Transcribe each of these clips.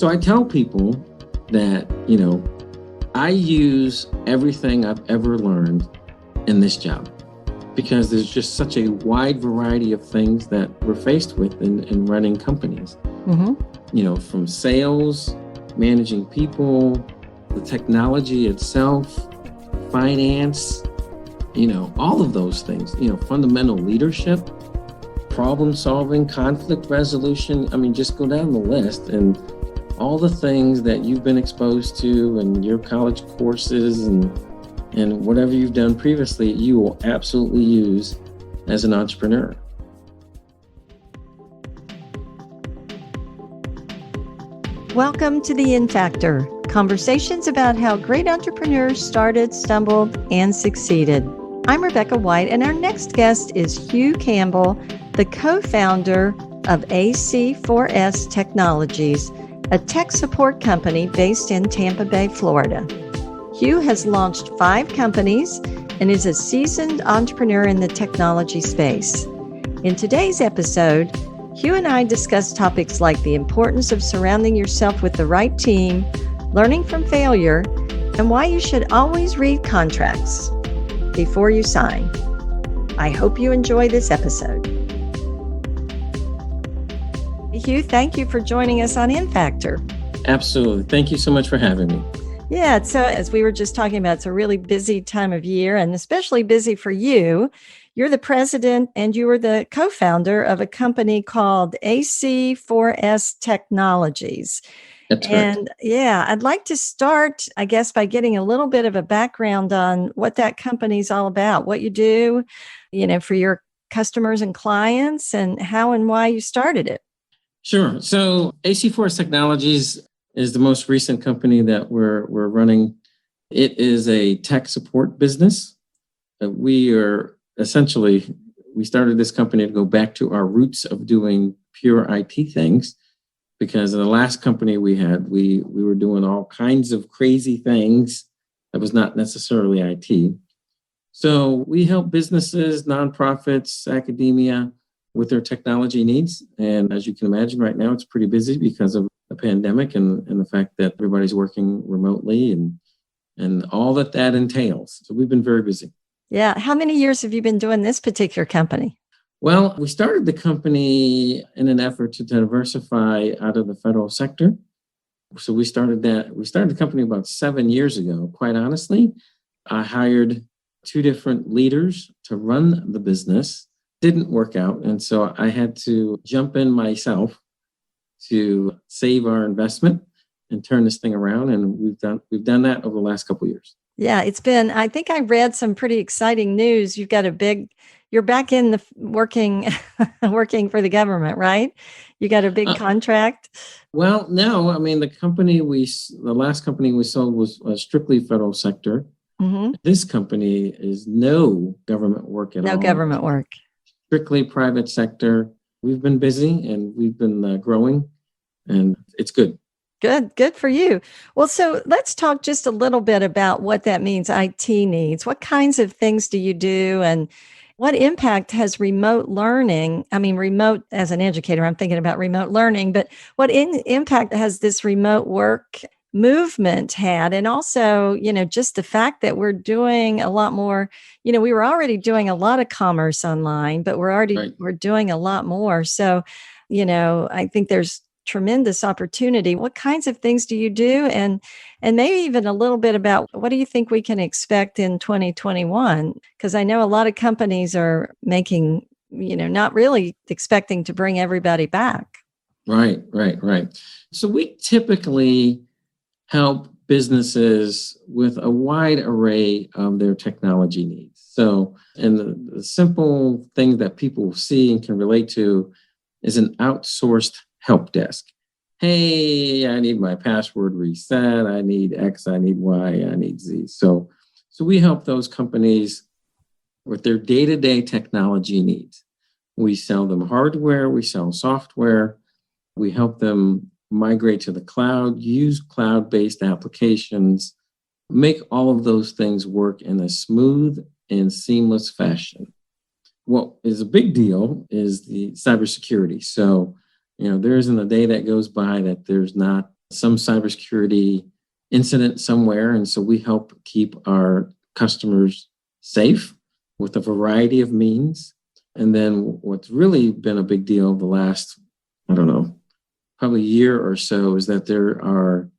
So I tell people that, I use everything I've ever learned in this job because there's just such a wide variety of things that we're faced with in running companies. From sales, managing people, the technology itself, finance, all of those things, fundamental leadership, problem solving, conflict resolution. I mean, just go down the list and all the things that you've been exposed to in your college courses and whatever you've done previously, you will absolutely use as an entrepreneur. Welcome to the In Factor, conversations about how great entrepreneurs started, stumbled, and succeeded. I'm Rebecca White, and our next guest is Hugh Campbell, the co-founder of AC4S Technologies, a tech support company based in Tampa Bay, Florida. Hugh has launched 5 companies and is a seasoned entrepreneur in the technology space. In today's episode, Hugh and I discuss topics like the importance of surrounding yourself with the right team, learning from failure, and why you should always read contracts before you sign. I hope you enjoy this episode. Hugh, thank you for joining us on In Factor. Absolutely. Thank you so much for having me. Yeah, so as we were just talking about, it's a really busy time of year and especially busy for you. You're the president and you were the co-founder of a company called AC4S Technologies. That's correct. And yeah, I'd like to start, I guess, by getting a little bit of a background on what that company's all about, what you do, for your customers and clients, and how and why you started it. Sure. So AC4S Technologies is the most recent company that we're running. It is a tech support business. We started this company to go back to our roots of doing pure IT things, because in the last company we had, we were doing all kinds of crazy things that was not necessarily IT. So we help businesses, nonprofits, academia with their technology needs. And as you can imagine, right now it's pretty busy because of the pandemic and the fact that everybody's working remotely and all that entails. So we've been very busy. Yeah. How many years have you been doing this particular company? Well, we started the company in an effort to diversify out of the federal sector. So we started the company about 7 years ago. Quite honestly, I hired 2 different leaders to run the business. Didn't work out. And so I had to jump in myself to save our investment and turn this thing around. And we've done that over the last couple of years. Yeah, I think I read some pretty exciting news. You're back in the working for the government, right? You got a big contract. Well, no, I mean, the last company we sold was strictly federal sector. Mm-hmm. This company is no government work at all. No government work. Strictly private sector. We've been busy and we've been growing, and it's good. Good for you. Well, so let's talk just a little bit about what that means, IT needs. What kinds of things do you do, and what impact has remote learning? I mean, remote as an educator, I'm thinking about remote learning, but what impact has this remote work movement had? And also, just the fact that we're doing a lot more, we were already doing a lot of commerce online, but we're doing a lot more. So, I think there's tremendous opportunity. What kinds of things do you do? And maybe even a little bit about what do you think we can expect in 2021? Because I know a lot of companies are making, not really expecting to bring everybody back. Right. So we typically help businesses with a wide array of their technology needs. So, and the simple thing that people see and can relate to is an outsourced help desk. Hey, I need my password reset. I need X, I need Y, I need Z. So we help those companies with their day-to-day technology needs. We sell them hardware, we sell software, we help them migrate to the cloud, use cloud-based applications, make all of those things work in a smooth and seamless fashion. What is a big deal is the cybersecurity. So, there isn't a day that goes by that there's not some cybersecurity incident somewhere. And so we help keep our customers safe with a variety of means. And then what's really been a big deal the last, I don't know, probably year or so is that there are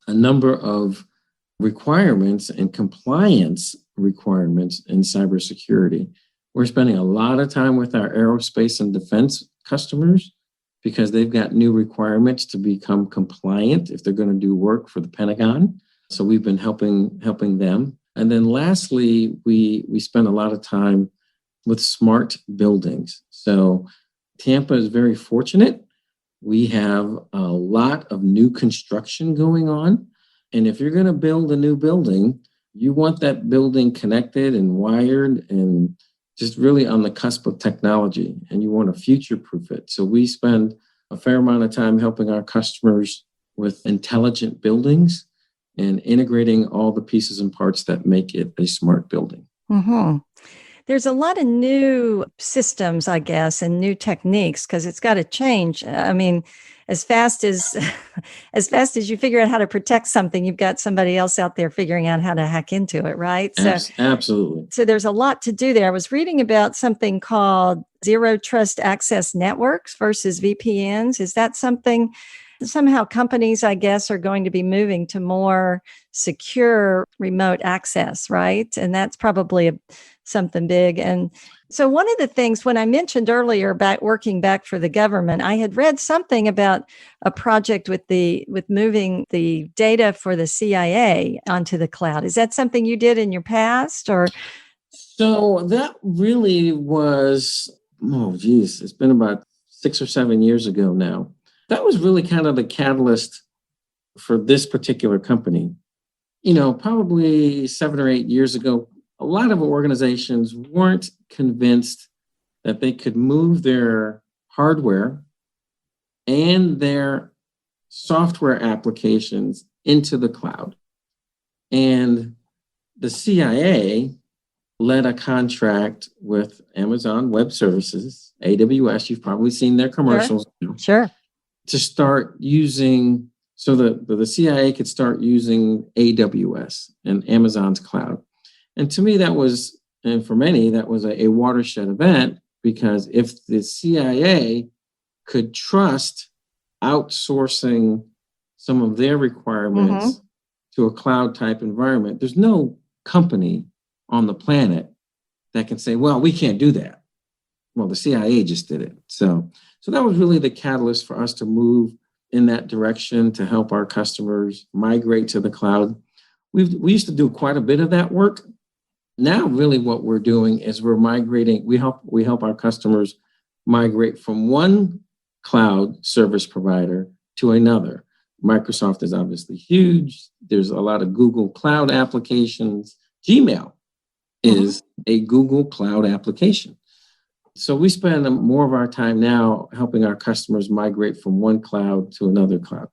a number of requirements and compliance requirements in cybersecurity. We're spending a lot of time with our aerospace and defense customers because they've got new requirements to become compliant if they're going to do work for the Pentagon. So we've been helping them. And then lastly, we spend a lot of time with smart buildings. So Tampa is very fortunate. We have a lot of new construction going on. And if you're going to build a new building, you want that building connected and wired and just really on the cusp of technology, and you want to future-proof it. So we spend a fair amount of time helping our customers with intelligent buildings and integrating all the pieces and parts that make it a smart building. Mm-hmm. There's a lot of new systems, I guess, and new techniques because it's got to change. I mean, as fast as you figure out how to protect something, you've got somebody else out there figuring out how to hack into it, right? So absolutely. So there's a lot to do there. I was reading about something called zero trust access networks versus VPNs. Is that something somehow companies, I guess, are going to be moving to more secure remote access, right? And that's probably something big. And so one of the things when I mentioned earlier about working back for the government, I had read something about a project with moving the data for the CIA onto the cloud. Is that something you did in your past or? So that really was, it's been about 6 or 7 years ago now. That was really kind of the catalyst for this particular company. Probably 7 or 8 years ago, a lot of organizations weren't convinced that they could move their hardware and their software applications into the cloud. And the CIA led a contract with Amazon Web Services, AWS. You've probably seen their commercials. Sure. To start using, so the CIA could start using AWS and Amazon's cloud. And to me, and for many, that was a watershed event, because if the CIA could trust outsourcing some of their requirements to a cloud type environment, there's no company on the planet that can say, well, we can't do that. Well, the CIA just did it. So that was really the catalyst for us to move in that direction to help our customers migrate to the cloud. We used to do quite a bit of that work. Now, really what we're doing is we're migrating. We help our customers migrate from one cloud service provider to another. Microsoft is obviously huge. There's a lot of Google Cloud applications. Gmail is a Google Cloud application. So we spend more of our time now helping our customers migrate from one cloud to another cloud.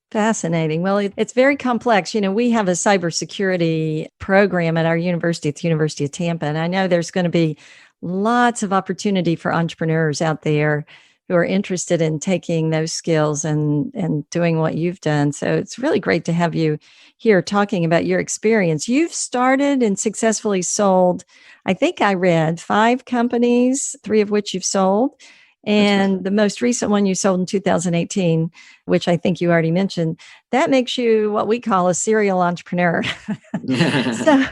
Fascinating. Well, it's very complex. We have a cybersecurity program at our university, at the University of Tampa, and I know there's going to be lots of opportunity for entrepreneurs out there who are interested in taking those skills and doing what you've done. So it's really great to have you here talking about your experience. You've started and successfully sold, I think I read 5 companies, 3 of which you've sold. And the most recent one you sold in 2018, which I think you already mentioned, that makes you what we call a serial entrepreneur. So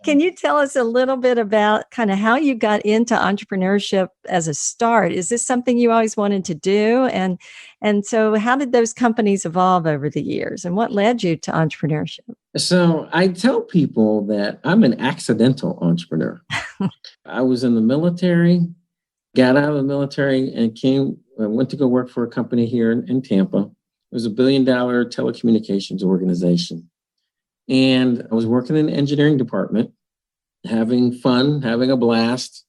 can you tell us a little bit about kind of how you got into entrepreneurship as a start? Is this something you always wanted to do? And so how did those companies evolve over the years? And what led you to entrepreneurship? So I tell people that I'm an accidental entrepreneur. I was in the military, got out of the military and went to go work for a company here in Tampa. It was a $1 billion telecommunications organization. And I was working in the engineering department, having fun, having a blast.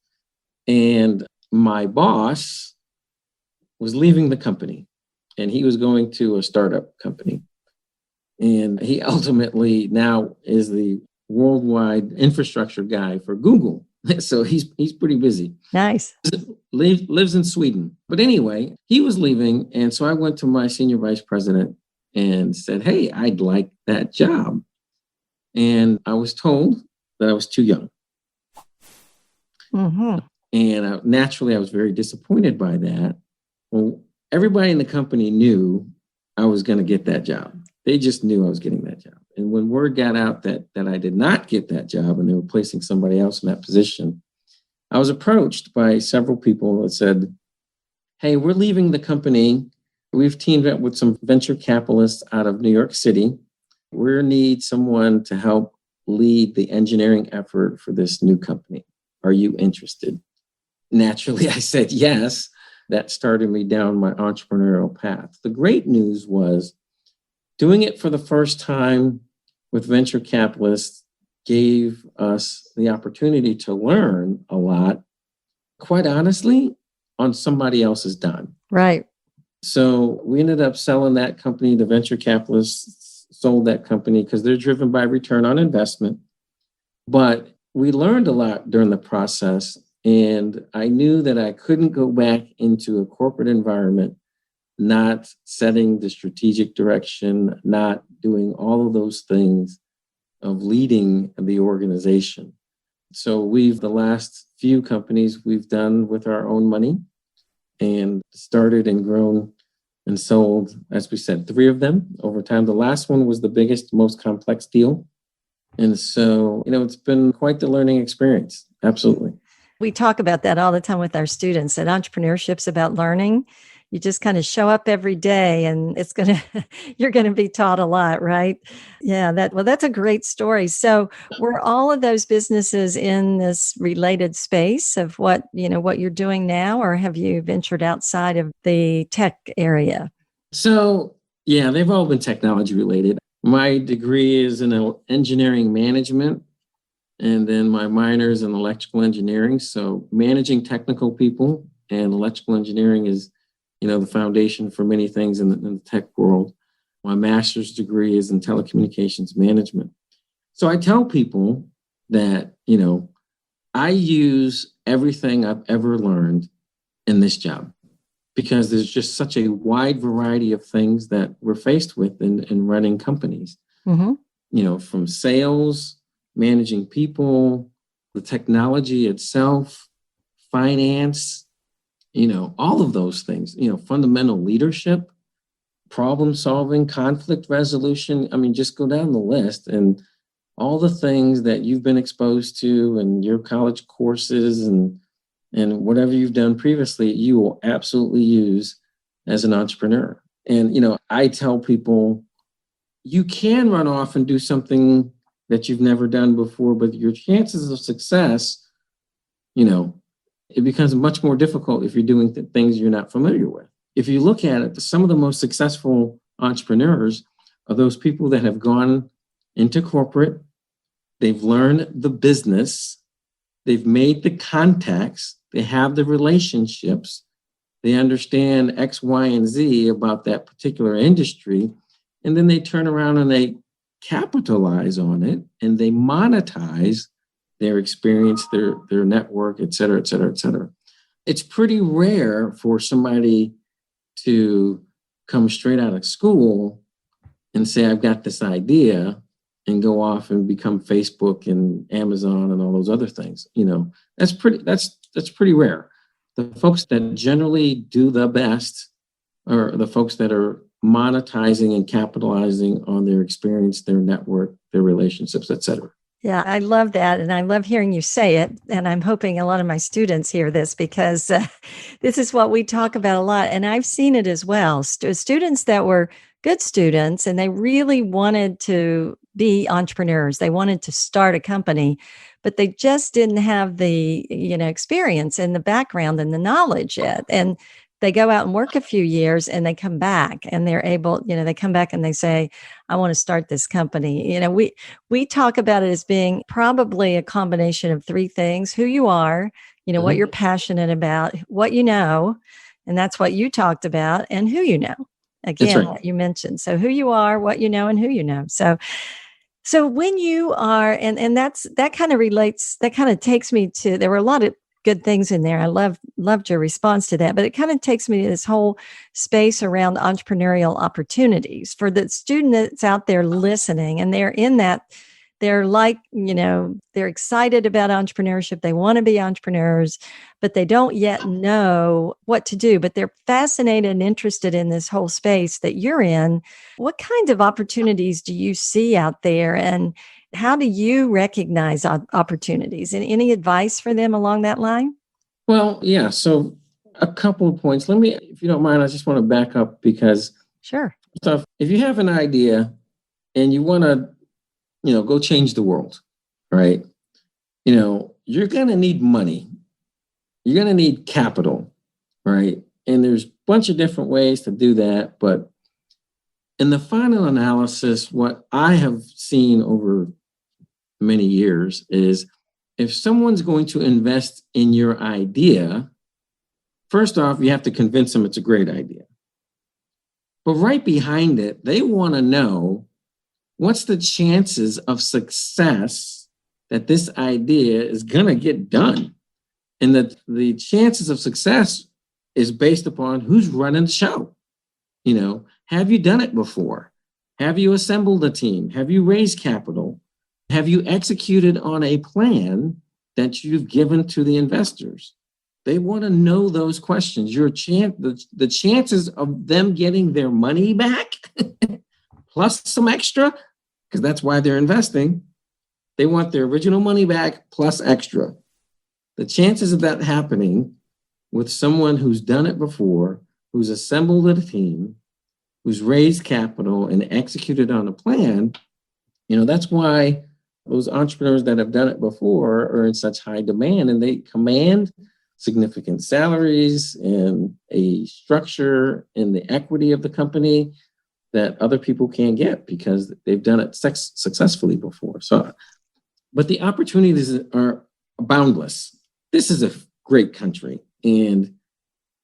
And my boss was leaving the company and he was going to a startup company. And he ultimately now is the worldwide infrastructure guy for Google. So he's pretty busy. Nice. Lives in Sweden. But anyway, he was leaving. And so I went to my senior vice president and said, hey, I'd like that job. And I was told that I was too young. Mm-hmm. And naturally, I was very disappointed by that. Well, everybody in the company knew I was going to get that job. They just knew I was getting that job. And when word got out that I did not get that job and they were placing somebody else in that position, I was approached by several people that said, hey, we're leaving the company. We've teamed up with some venture capitalists out of New York City. We need someone to help lead the engineering effort for this new company. Are you interested? Naturally, I said yes. That started me down my entrepreneurial path. The great news was doing it for the first time with venture capitalists gave us the opportunity to learn a lot, quite honestly, on somebody else's dime. Right. So we ended up selling that company. The venture capitalists sold that company because they're driven by return on investment. But we learned a lot during the process. And I knew that I couldn't go back into a corporate environment, not setting the strategic direction, not doing all of those things of leading the organization. So the last few companies we've done with our own money and started and grown and sold, as we said, 3 of them over time. The last one was the biggest, most complex deal. And so, it's been quite the learning experience. Absolutely. We talk about that all the time with our students, that entrepreneurship's about learning. You just kind of show up every day and you're going to be taught a lot, right? Yeah, that's a great story. So were all of those businesses in this related space of what you're doing now, or have you ventured outside of the tech area? So, yeah, they've all been technology related. My degree is in engineering management, and then my minor is in electrical engineering. So managing technical people and electrical engineering is, the foundation for many things in the tech world. My master's degree is in telecommunications management. So I tell people that, I use everything I've ever learned in this job because there's just such a wide variety of things that we're faced with in running companies. Mm-hmm. From sales, managing people, the technology itself, finance, all of those things, fundamental leadership, problem solving, conflict resolution. I mean, just go down the list and all the things that you've been exposed to in your college courses and whatever you've done previously, you will absolutely use as an entrepreneur. And, I tell people you can run off and do something that you've never done before, but your chances of success, it becomes much more difficult if you're doing things you're not familiar with. If you look at it, some of the most successful entrepreneurs are those people that have gone into corporate, they've learned the business, they've made the contacts, they have the relationships, they understand X, Y, and Z about that particular industry, and then they turn around and they capitalize on it and they monetize their experience, their network, et cetera, et cetera, et cetera. It's pretty rare for somebody to come straight out of school and say, I've got this idea and go off and become Facebook and Amazon and all those other things. That's pretty rare. The folks that generally do the best are the folks that are monetizing and capitalizing on their experience, their network, their relationships, et cetera. Yeah, I love that. And I love hearing you say it. And I'm hoping a lot of my students hear this because this is what we talk about a lot. And I've seen it as well. Students that were good students and they really wanted to be entrepreneurs. They wanted to start a company, but they just didn't have the, experience and the background and the knowledge yet. And they go out and work a few years and they come back and they're able, they come back and they say, I want to start this company. We talk about it as being probably a combination of 3 things: who you are, mm-hmm. what you're passionate about, what you know, and that's what you talked about, and who you know. Again, right. What you mentioned. So who you are, what you know, and who you know. So when you are, and that kind of relates, that kind of takes me to, there were a lot of good things in there. I loved your response to that. But it kind of takes me to this whole space around entrepreneurial opportunities for the student that's out there listening, and they're in that. They're like, they're excited about entrepreneurship. They want to be entrepreneurs, but they don't yet know what to do. But they're fascinated and interested in this whole space that you're in. What kind of opportunities do you see out there? And how do you recognize opportunities? And any advice for them along that line? Well, yeah. So a couple of points. Let me, if you don't mind, I just want to back up because Sure. so if you have an idea and you want to, go change the world, right? You're going to need money. You're going to need capital, right? And there's a bunch of different ways to do that. But in the final analysis, what I have seen over many years is if someone's going to invest in your idea, first off, you have to convince them it's a great idea. But right behind it, they want to know what's the chances of success that this idea is going to get done. And that the chances of success is based upon who's running the show. Have you done it before? Have you assembled a team? Have you raised capital? Have you executed on a plan that you've given to the investors? They want to know those questions. The chances of them getting their money back plus some extra, because that's why they're investing. They want their original money back plus extra. The chances of that happening with someone who's done it before, who's assembled a team, who's raised capital and executed on a plan, that's why those entrepreneurs that have done it before are in such high demand, and they command significant salaries and a structure in the equity of the company that other people can't get because they've done it successfully before. So, but the opportunities are boundless. This is a great country, and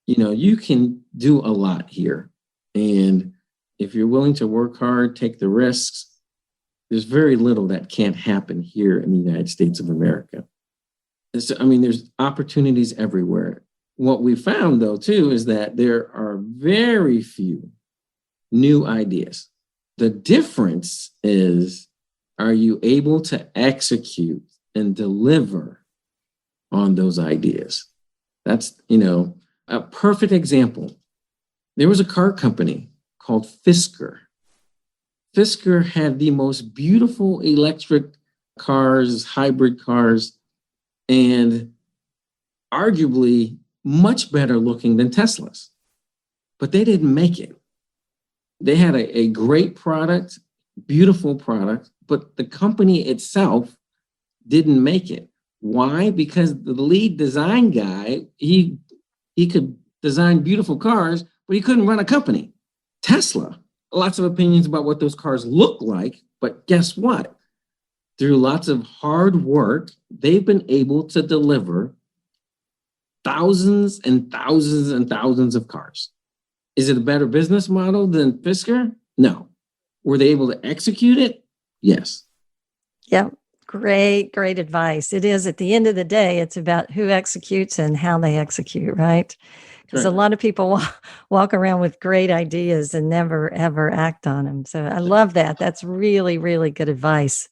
you can do a lot here. And if you're willing to work hard, take the risks, there's very little that can't happen here in the United States of America. There's opportunities everywhere. What we found, though, too, is that there are very few new ideas. The difference is, are you able to execute and deliver on those ideas? That's, a perfect example. There was a car company called Fisker. Fisker had the most beautiful electric cars, hybrid cars, and arguably much better looking than Teslas. But they didn't make it. They had a great product, beautiful product, but the company itself didn't make it. Why? Because the lead design guy, he could design beautiful cars, but he couldn't run a company. Tesla, lots of opinions about what those cars look like, but guess what? Through lots of hard work, they've been able to deliver thousands and thousands and thousands of cars. Is it a better business model than Fisker? No. Were they able to execute it? Yes. Yeah. Great advice. It is, at the end of the day, it's about who executes and how they execute, right? Because a lot of people walk around with great ideas and never, ever act on them. So I love that. That's really, really good advice.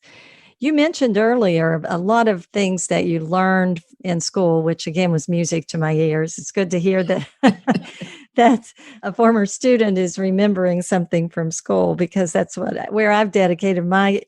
You mentioned earlier a lot of things that you learned in school, which again was music to my ears. It's good to hear that that a former student is remembering something from school, because that's where I've dedicated my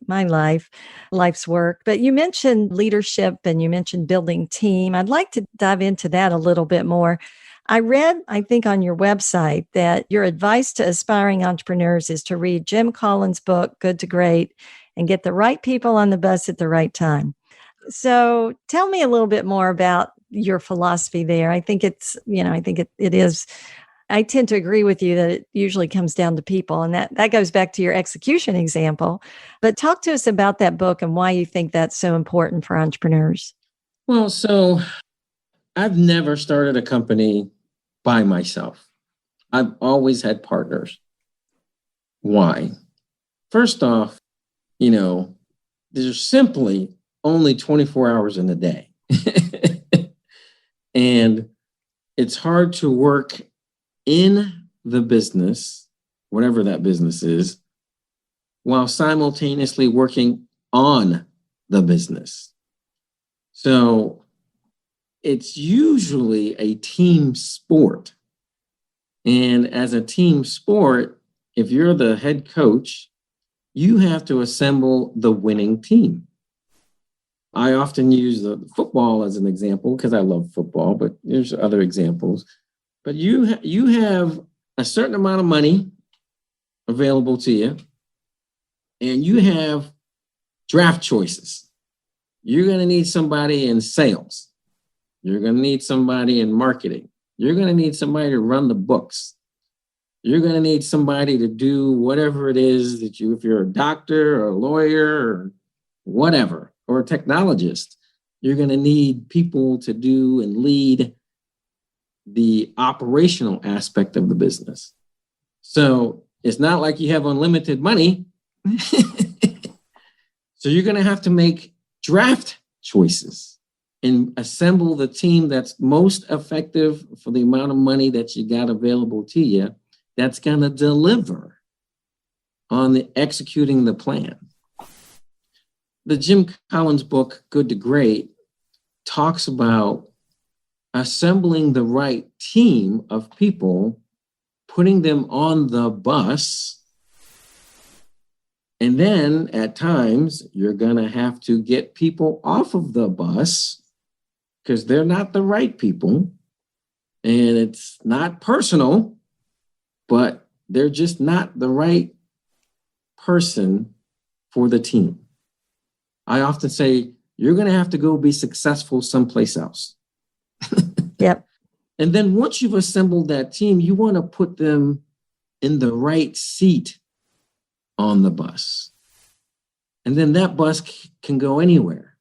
life's work. But you mentioned leadership and you mentioned building team. I'd like to dive into that a little bit more. I read, I think, on your website that your advice to aspiring entrepreneurs is to read Jim Collins' book, Good to Great, and get the right people on the bus at the right time. So tell me a little bit more about your philosophy there. I think it is. I tend to agree with you that it usually comes down to people, and that goes back to your execution example. But talk to us about that book and why you think that's so important for entrepreneurs. Well, so I've never started a company by myself. I've always had partners. Why? First off, there's simply only 24 hours in a day. And it's hard to work in the business, whatever that business is, while simultaneously working on the business. So it's usually a team sport. And as a team sport, if you're the head coach, you have to assemble the winning team. I often use the football as an example because I love football, but there's other examples. But you have a certain amount of money available to you, and you have draft choices. You're going to need somebody in sales. You're going to need somebody in marketing. You're going to need somebody to run the books. You're going to need somebody to do whatever it is that if you're a doctor or a lawyer or whatever, or a technologist, you're going to need people to do and lead the operational aspect of the business. So it's not like you have unlimited money. So you're going to have to make draft choices and assemble the team that's most effective for the amount of money that you got available to you, that's going to deliver on the executing the plan. The Jim Collins book, Good to Great, talks about assembling the right team of people, putting them on the bus, and then at times you're going to have to get people off of the bus because they're not the right people. And it's not personal, but they're just not the right person for the team. I often say, you're going to have to go be successful someplace else. Yep. And then once you've assembled that team, you want to put them in the right seat on the bus. And then that bus can go anywhere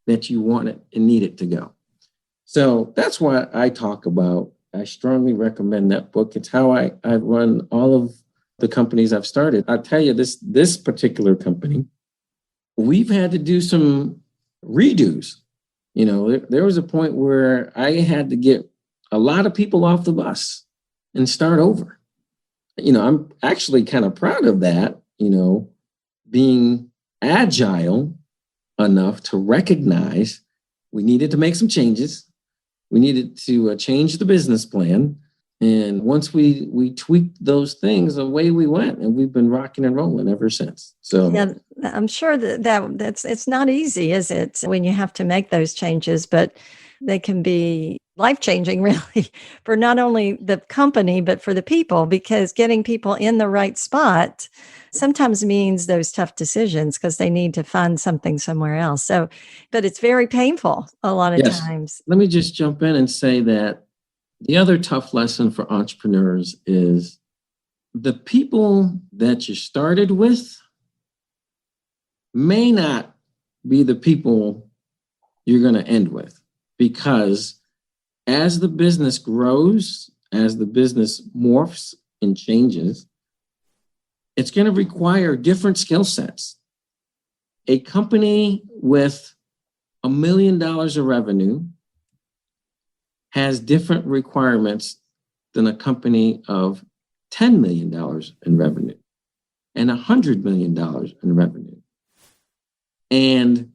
that you want it and need it to go. So that's why I talk about, I strongly recommend that book. It's how I run all of the companies I've started. I'll tell you this particular company, we've had to do some redos. You know, there was a point where I had to get a lot of people off the bus and start over. You know, I'm actually kind of proud of that, you know, being agile enough to recognize we needed to make some changes. We needed to change the business plan. And once we tweaked those things, away we went, and we've been rocking and rolling ever since. So yeah, I'm sure that's it's not easy, is it, when you have to make those changes, but they can be life-changing, really, for not only the company, but for the people, because getting people in the right spot sometimes means those tough decisions because they need to find something somewhere else. So, but it's very painful a lot of times. Let me just jump in and say that the other tough lesson for entrepreneurs is the people that you started with may not be the people you're going to end with, because as the business grows, as the business morphs and changes, it's going to require different skill sets. A company with $1 million of revenue has different requirements than a company of $10 million in revenue and $100 million in revenue. And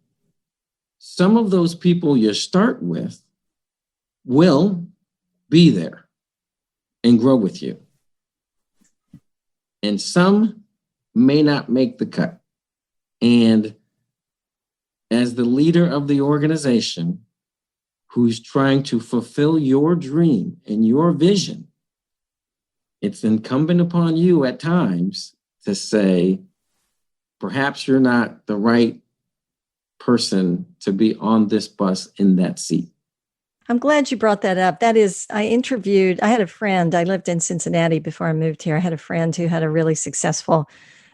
some of those people you start with will be there and grow with you. And some may not make the cut. And as the leader of the organization who's trying to fulfill your dream and your vision, it's incumbent upon you at times to say, perhaps you're not the right person to be on this bus in that seat. I'm glad you brought that up. That is, I had a friend, I lived in Cincinnati before I moved here. I had a friend who had a really successful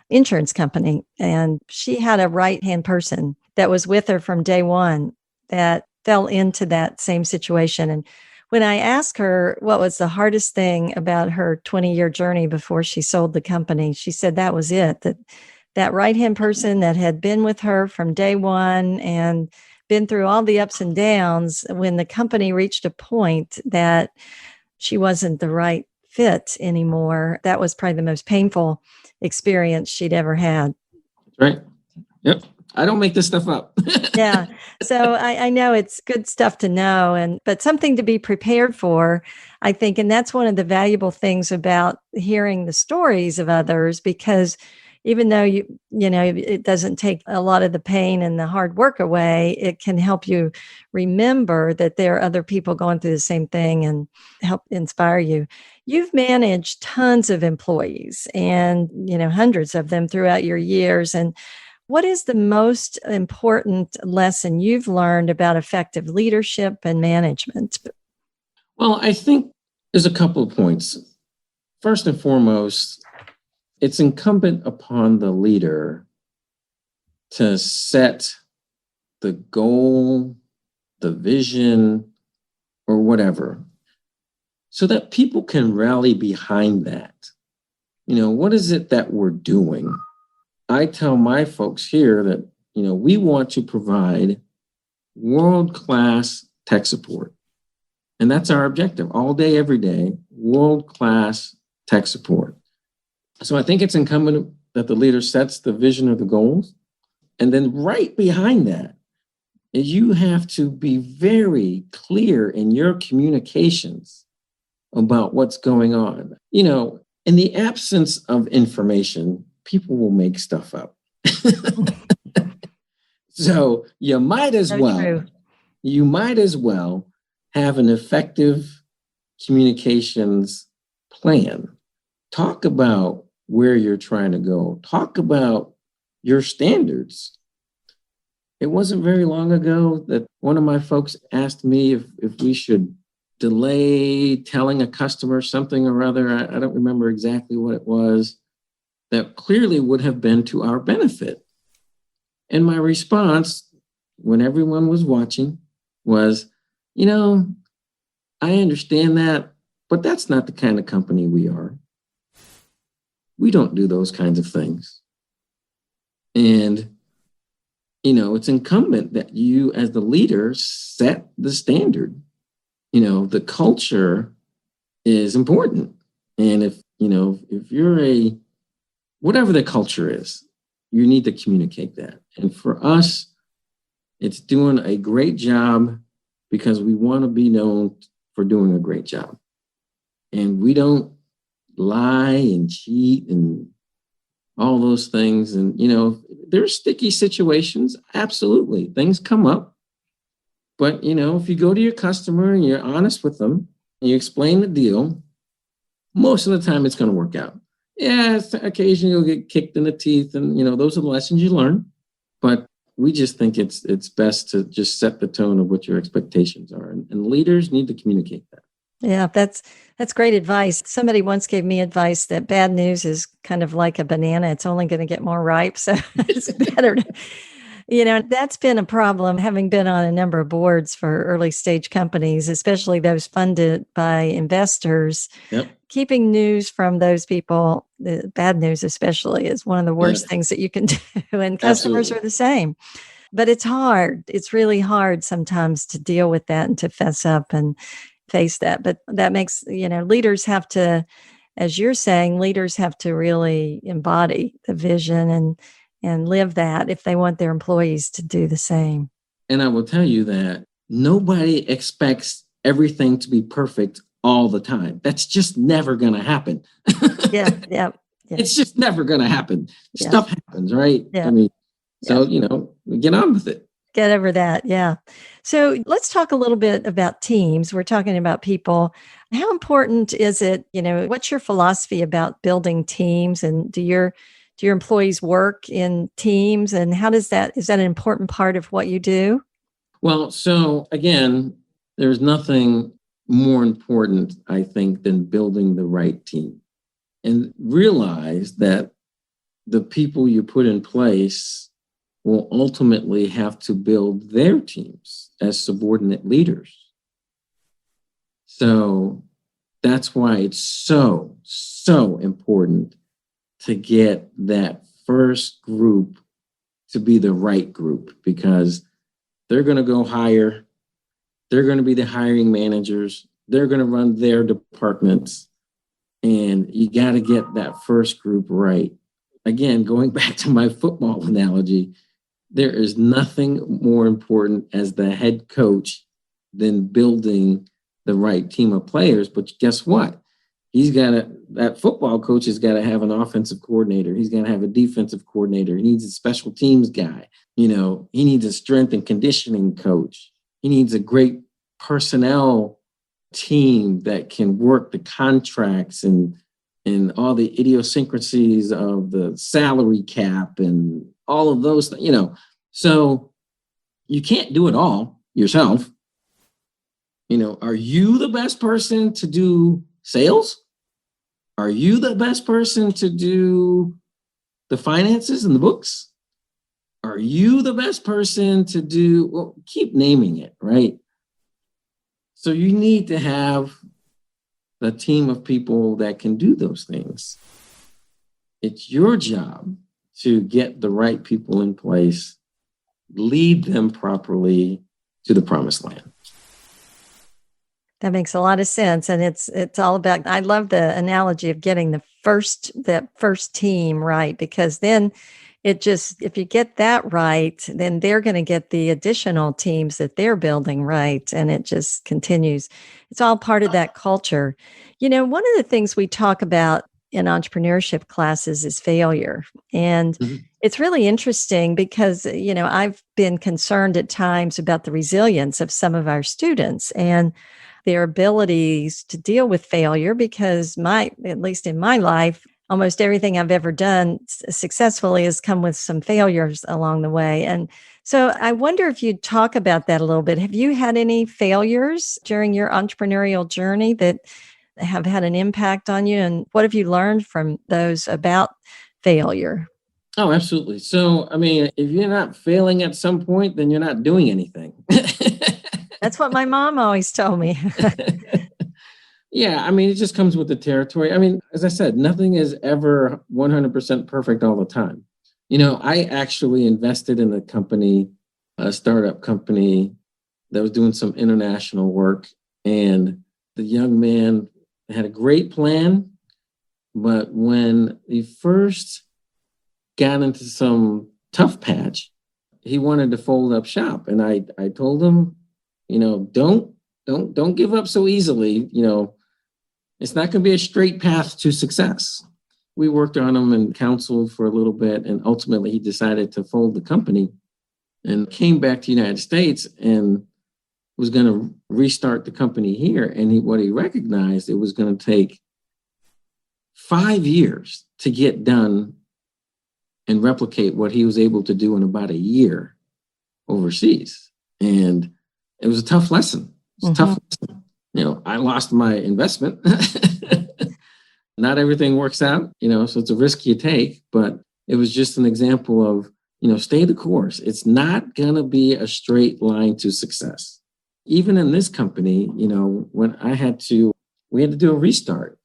insurance company, and she had a right-hand person that was with her from day one that fell into that same situation. And when I asked her what was the hardest thing about her 20-year journey before she sold the company, she said that was it, that right-hand person that had been with her from day one and been through all the ups and downs, when the company reached a point that she wasn't the right fit anymore, that was probably the most painful experience she'd ever had. Right. Yep. I don't make this stuff up. Yeah. So I know it's good stuff to know, but something to be prepared for, I think. And that's one of the valuable things about hearing the stories of others, because even though it doesn't take a lot of the pain and the hard work away, it can help you remember that there are other people going through the same thing and help inspire you. You've managed tons of employees and, hundreds of them throughout your years. And what is the most important lesson you've learned about effective leadership and management? Well, I think there's a couple of points. First and foremost, it's incumbent upon the leader to set the goal, the vision, or whatever, so that people can rally behind that. What is it that we're doing? I tell my folks here that, we want to provide world-class tech support. And that's our objective all day, every day, world-class tech support. So I think it's incumbent that the leader sets the vision or the goals. And then right behind that is you have to be very clear in your communications about what's going on. In the absence of information, people will make stuff up. So you might as well have an effective communications plan. Talk about where you're trying to go. Talk about your standards. It wasn't very long ago that one of my folks asked me if we should delay telling a customer something or other. I don't remember exactly what it was. That clearly would have been to our benefit. And my response, when everyone was watching, was, I understand that, but that's not the kind of company we are. We don't do those kinds of things. And, it's incumbent that you, as the leader, set the standard. The culture is important. And if you're whatever the culture is, you need to communicate that. And for us, it's doing a great job because we want to be known for doing a great job. And we don't lie and cheat and all those things. And, there's sticky situations. Absolutely. Things come up. But, if you go to your customer and you're honest with them and you explain the deal, most of the time it's going to work out. Yeah, occasionally you'll get kicked in the teeth, and those are the lessons you learn. But we just think it's best to just set the tone of what your expectations are, and leaders need to communicate that. Yeah, that's great advice. Somebody once gave me advice that bad news is kind of like a banana; it's only going to get more ripe. So it's better to. That's been a problem, having been on a number of boards for early stage companies, especially those funded by investors. Yep. Keeping news from those people, the bad news especially, is one of the worst things that you can do. And customers are the same. But it's hard. It's really hard sometimes to deal with that and to fess up and face that. But that makes, leaders have to, as you're saying, leaders have to really embody the vision and live that if they want their employees to do the same. And I will tell you that nobody expects everything to be perfect all the time. That's just never going to happen. Yeah. It's just never going to happen. Yeah. Stuff happens, right? Yeah. We get on with it. Get over that. Yeah. So let's talk a little bit about teams. We're talking about people. How important is it? What's your philosophy about building teams, and do your employees work in teams, and is that an important part of what you do? Well, so again, there's nothing more important, I think, than building the right team, and realize that the people you put in place will ultimately have to build their teams as subordinate leaders. So that's why it's so, so important to get that first group to be the right group, because They're going to go hire. They're going to be the hiring managers. They're going to run their departments. And you got to get that first group right. Again, going back to my football analogy, there is nothing more important as the head coach than building the right team of players. But guess what? That football coach has got to have an offensive coordinator. He's got to have a defensive coordinator. He needs a special teams guy. He needs a strength and conditioning coach. He needs a great personnel team that can work the contracts and all the idiosyncrasies of the salary cap and all of those things, So you can't do it all yourself. Are you the best person to do sales? Are you the best person to do the finances and the books? Are you the best person to do, well, keep naming it, right? So you need to have a team of people that can do those things. It's your job to get the right people in place, lead them properly to the promised land. That makes a lot of sense. And it's all about, I love the analogy of getting that first team right, because then if you get that right, then they're going to get the additional teams that they're building right. And it just continues. It's all part of that culture. One of the things we talk about in entrepreneurship classes is failure. And it's really interesting because, I've been concerned at times about the resilience of some of our students and their abilities to deal with failure, because at least in my life, almost everything I've ever done successfully has come with some failures along the way. And so I wonder if you'd talk about that a little bit. Have you had any failures during your entrepreneurial journey that have had an impact on you? And what have you learned from those about failure? Oh, absolutely. So, if you're not failing at some point, then you're not doing anything. That's what my mom always told me. Yeah, it just comes with the territory. As I said, nothing is ever 100% perfect all the time. I actually invested in a startup company that was doing some international work. And the young man had a great plan. But when he first got into some tough patch, he wanted to fold up shop. And I told him, don't give up so easily. It's not going to be a straight path to success. We worked on him and counseled for a little bit, and ultimately he decided to fold the company and came back to the United States and was going to restart the company here. And what he recognized, it was going to take 5 years to get done and replicate what he was able to do in about a year overseas. And it was a tough lesson. It was a tough lesson. I lost my investment. Not everything works out, so it's a risk you take, but it was just an example of, stay the course. It's not going to be a straight line to success. Even in this company, when we had to do a restart,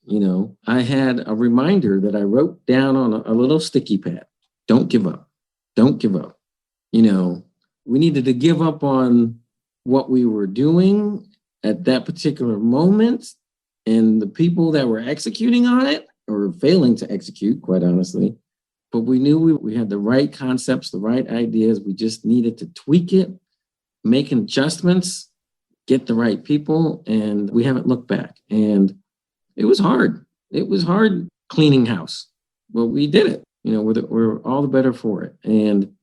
I had a reminder that I wrote down on a little sticky pad. Don't give up. Don't give up. We needed to give up on what we were doing at that particular moment, and the people that were executing on it or failing to execute, quite honestly. But we knew we had the right concepts, the right ideas. We just needed to tweak it, make adjustments, get the right people, and we haven't looked back. And it was hard. It was hard cleaning house, but we did it. We're all the better for it. And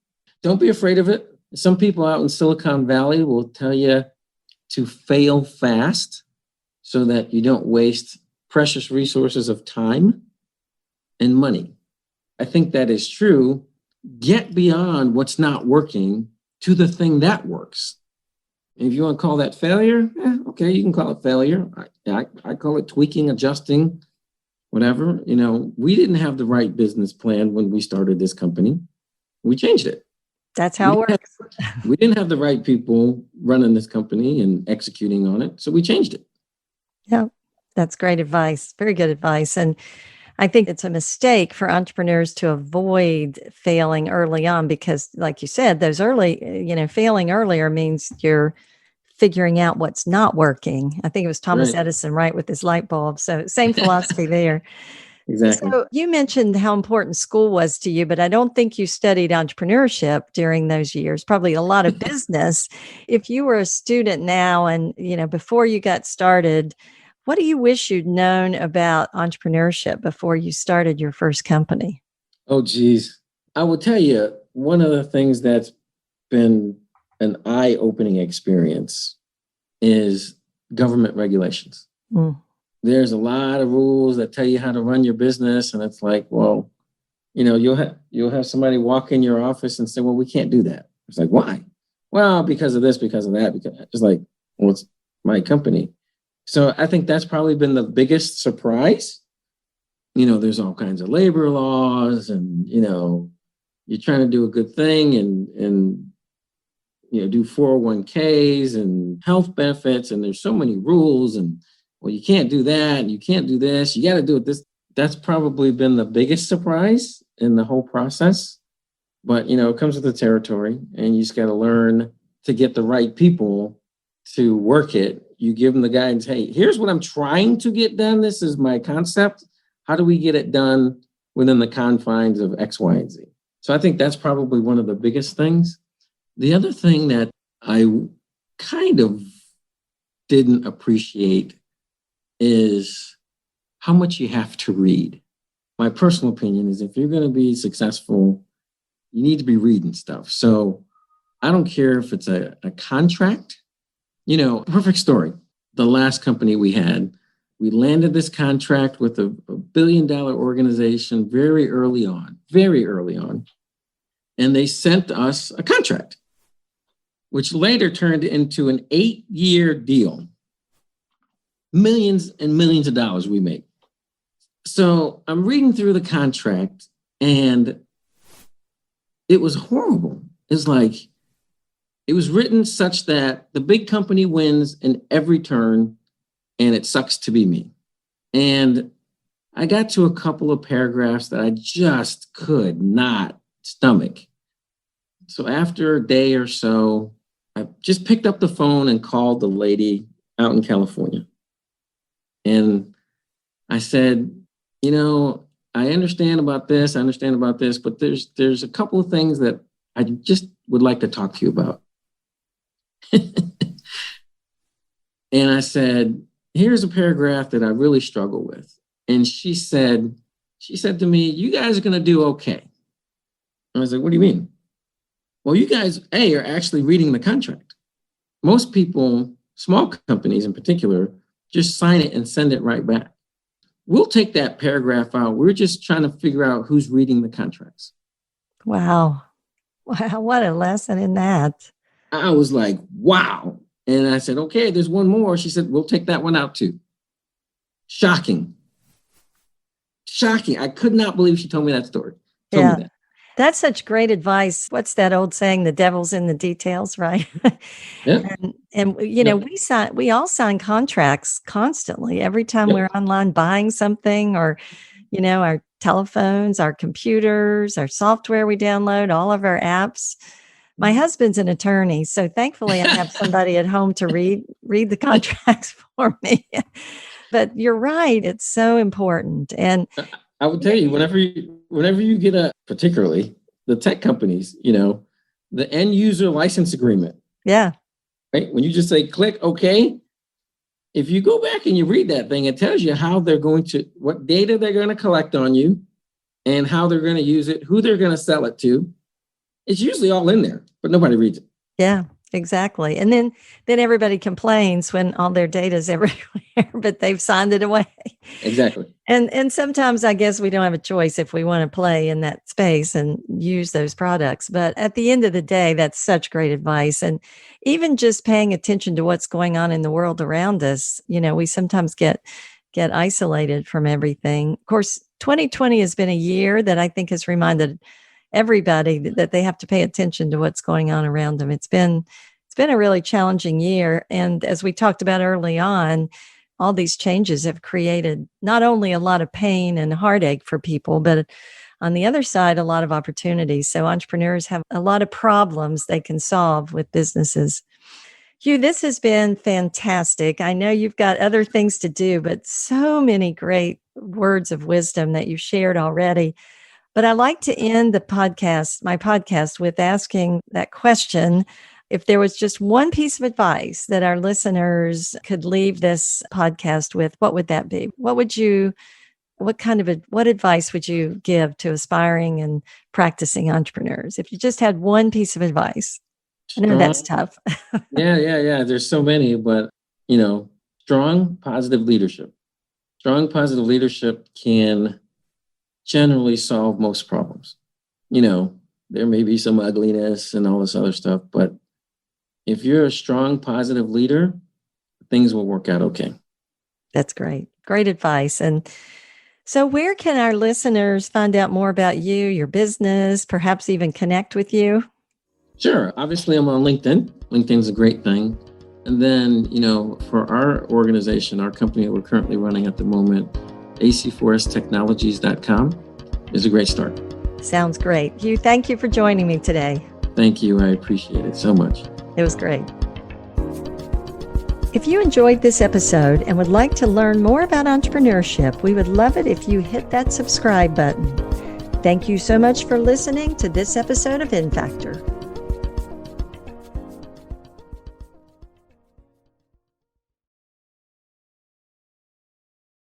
don't be afraid of it. Some people out in Silicon Valley will tell you to fail fast so that you don't waste precious resources of time and money. I think that is true. Get beyond what's not working to the thing that works. And if you want to call that failure, okay, you can call it failure. I call it tweaking, adjusting, whatever. We didn't have the right business plan when we started this company. We changed it. That's how it works. We didn't have the right people running this company and executing on it, so we changed it. Yeah, that's great advice. Very good advice. And I think it's a mistake for entrepreneurs to avoid failing early on because, like you said, those failing earlier means you're figuring out what's not working. I think it was Thomas Right. Edison, right, with his light bulb. So same philosophy there. Exactly. So you mentioned how important school was to you, but I don't think you studied entrepreneurship during those years, probably a lot of business. If you were a student now and, before you got started, what do you wish you'd known about entrepreneurship before you started your first company? Oh, geez. I will tell you, one of the things that's been an eye-opening experience is government regulations. Mm. There's a lot of rules that tell you how to run your business, and it's like, well, you'll have somebody walk in your office and say, well, we can't do that. It's like, why? Well, because of this, because of that. Because it's like, well, it's my company. So I think that's probably been the biggest surprise. There's all kinds of labor laws, and you're trying to do a good thing and do 401ks and health benefits, and there's so many rules, and well, you can't do that, and you can't do this, you got to do it this. That's probably been the biggest surprise in the whole process. But it comes with the territory, and you just got to learn to get the right people to work it. You give them the guidance, hey, here's what I'm trying to get done, this is my concept, how do we get it done within the confines of X, Y, and Z? So I think that's probably one of the biggest things. The other thing that I kind of didn't appreciate is how much you have to read. My personal opinion is if you're going to be successful, you need to be reading stuff. So I don't care if it's a contract. Perfect story. The last company we had, we landed this contract with a $1 billion organization very early on. And they sent us a contract, which later turned into an 8-year deal. Millions and millions of dollars we made. So I'm reading through the contract, and it was horrible. It's like, it was written such that the big company wins in every turn, and it sucks to be me. And I got to a couple of paragraphs that I just could not stomach. So after a day or so, I just picked up the phone and called the lady out in California. And I said, I understand about this, but there's a couple of things that I just would like to talk to you about. And I said, here's a paragraph that I really struggle with. And she said to me, you guys are going to do okay. And I was like, what do you mean? Well, you guys, are actually reading the contract. Most people, small companies in particular, just sign it and send it right back. We'll take that paragraph out. We're just trying to figure out who's reading the contracts. Wow. What a lesson in that. I was like, wow. And I said, okay, there's one more. She said, we'll take that one out too. Shocking. I could not believe she told me that story. Told me that. That's such great advice. What's that old saying? The devil's in the details, right? Yeah. And we all sign contracts constantly. Every time we're online buying something, or, our telephones, our computers, our software we download, all of our apps. My husband's an attorney, so thankfully I have somebody at home to read the contracts for me. But you're right; it's so important. And I would tell you, whenever you get particularly the tech companies, the end user license agreement. Yeah. Right. When you just say click OK, if you go back and you read that thing, it tells you what data they're going to collect on you, and how they're going to use it, who they're going to sell it to. It's usually all in there, but nobody reads it. Yeah, exactly. And then everybody complains when all their data is everywhere, but they've signed it away. Exactly. And sometimes I guess we don't have a choice if we want to play in that space and use those products. But at the end of the day, that's such great advice. And even just paying attention to what's going on in the world around us, we sometimes get isolated from everything. Of course, 2020 has been a year that I think has reminded everybody that they have to pay attention to what's going on around them. It's been a really challenging year. And as we talked about early on, all these changes have created not only a lot of pain and heartache for people, but on the other side, a lot of opportunities. So entrepreneurs have a lot of problems they can solve with businesses. Hugh, this has been fantastic. I know you've got other things to do, but so many great words of wisdom that you've shared already. But I like to end my podcast with asking that question. If there was just one piece of advice that our listeners could leave this podcast with, what would that be? What advice would you give to aspiring and practicing entrepreneurs? If you just had one piece of advice, I know that's tough. Yeah. There's so many, but strong positive leadership. Strong positive leadership can generally solve most problems. There may be some ugliness and all this other stuff, but if you're a strong positive leader, things will work out okay. That's great. Great advice. And so where can our listeners find out more about you, your business, perhaps even connect with you? Sure. Obviously, I'm on LinkedIn. LinkedIn's a great thing. And then, for our organization, our company that we're currently running at the moment, AC4S is a great start. Sounds great. Hugh, thank you for joining me today. Thank you. I appreciate it so much. It was great. If you enjoyed this episode and would like to learn more about entrepreneurship, we would love it if you hit that subscribe button. Thank you so much for listening to this episode of InFactor.